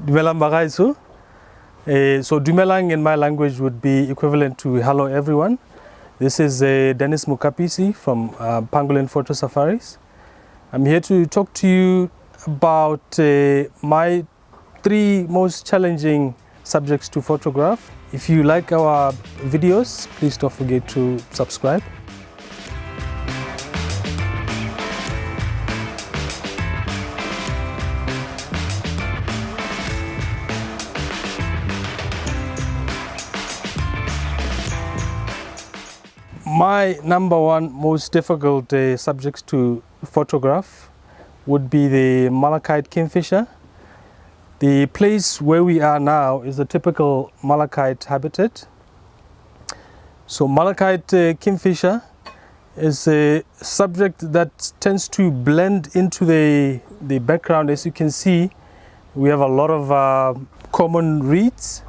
Dumelang bagaetsho. So Dumelang in my language would be equivalent to hello everyone. This is Dennis Mukapisi from Pangolin Photo Safaris. I'm here to talk to you about my 3 most challenging subjects to photograph. If you like our videos, please don't forget to subscribe. My number 1 most difficult subjects to photograph would be the Malachite kingfisher. The place where we are now is a typical Malachite habitat. So Malachite kingfisher is a subject that tends to blend into the background. As you can see, we have a lot of common reeds,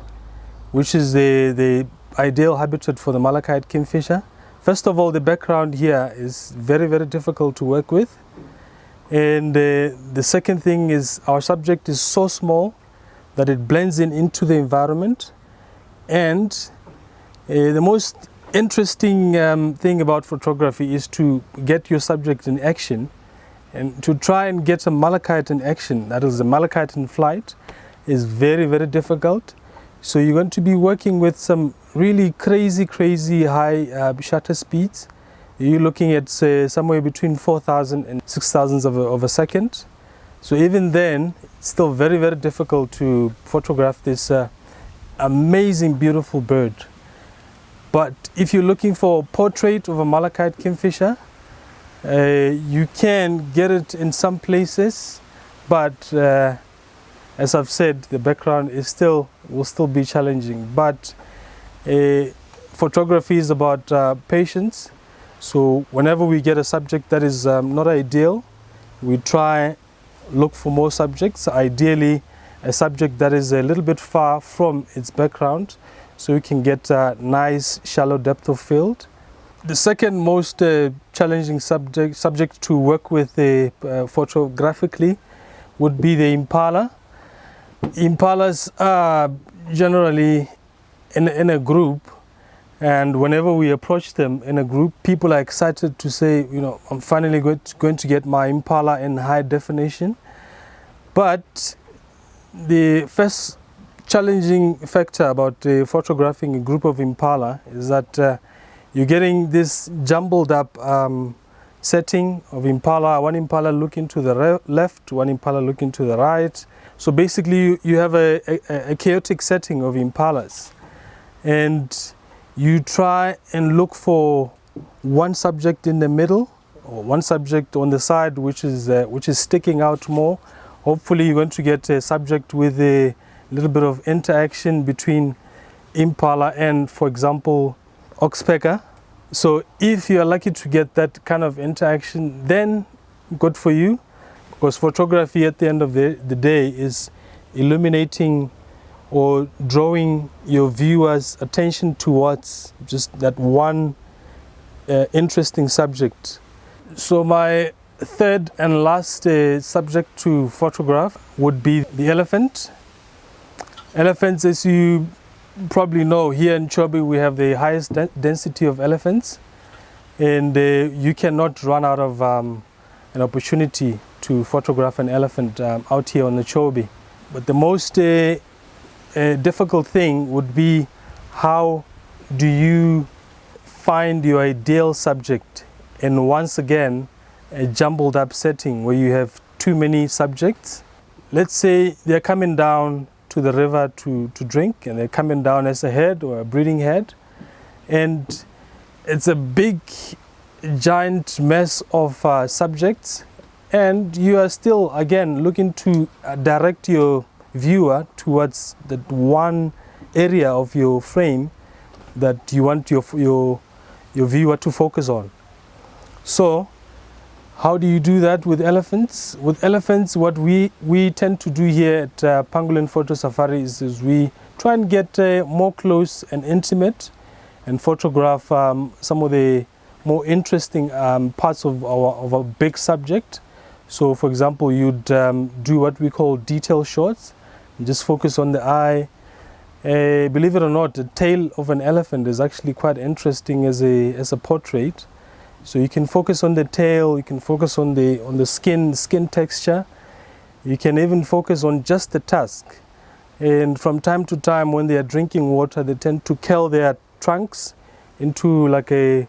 which is the ideal habitat for the Malachite kingfisher. First of all, the background here is very, very difficult to work with. And the second thing is our subject is so small that it blends into the environment. And the most interesting thing about photography is to get your subject in action. And to try and get a Malachite in action, that is a Malachite in flight, is very, very difficult. So you're going to be working with some really crazy high shutter speeds. You're looking at somewhere between 4,000 and 6,000 of a second. So even then, it's still very, very difficult to photograph this amazing, beautiful bird. But if you're looking for a portrait of a Malachite kingfisher, you can get it in some places, but as I've said, the background will still be challenging. But photography is about patience. So whenever we get a subject that is not ideal, we try look for more subjects. Ideally, a subject that is a little bit far from its background, so you can get a nice shallow depth of field. The second most challenging subject to work with photographically would be the impala. Impalas are generally in a group, and whenever we approach them in a group, people are excited to say, you know, I'm finally going to get my impala in high definition. But the first challenging factor about photographing a group of impala is that you're getting this jumbled up setting of impala, one impala looking to the left, one impala looking to the right. So basically you have a chaotic setting of impalas, and you try and look for one subject in the middle or one subject on the side which is sticking out more. Hopefully you're going to get a subject with a little bit of interaction between impala and, for example, oxpecker. So if you are lucky to get that kind of interaction, then good for you, because photography at the end of the day is illuminating or drawing your viewers' attention towards just that one interesting subject. So my third and last subject to photograph would be the elephant. Elephants, as you probably know, here in Chobe we have the highest density of elephants, and you cannot run out of an opportunity to photograph an elephant out here on the Chobe. But the most difficult thing would be, how do you find your ideal subject in, once again, a jumbled up setting where you have too many subjects. Let's say they're coming down to the river to drink, and they're coming down as a herd or a breeding herd, and it's a big giant mess of subjects, and you are still again looking to direct your viewer towards that one area of your frame that you want your viewer to focus on. So how do you do that with elephants? With elephants, what we tend to do here at Pangolin Photo Safaris is we try and get more close and intimate and photograph some of the more interesting parts of a big subject. So for example, you'd do what we call detail shots. Just focus on the eye. Believe it or not, the tail of an elephant is actually quite interesting as a portrait. So you can focus on the tail, you can focus on the skin texture. You can even focus on just the tusk. And from time to time, when they are drinking water, they tend to curl their trunks into like a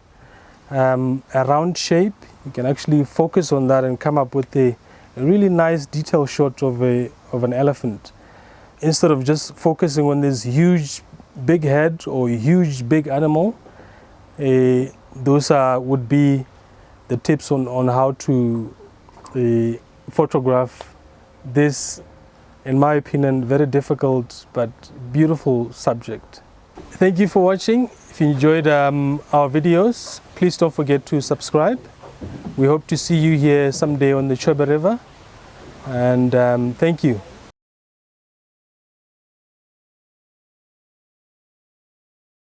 round shape. You can actually focus on that and come up with a really nice detail shot of an elephant. Instead of just focusing on this huge big head or huge big animal, those would be the tips on how to photograph this, in my opinion, very difficult but beautiful subject. Thank you for watching. If you enjoyed our videos, please don't forget to subscribe. We hope to see you here someday on the Chobe River, and thank you.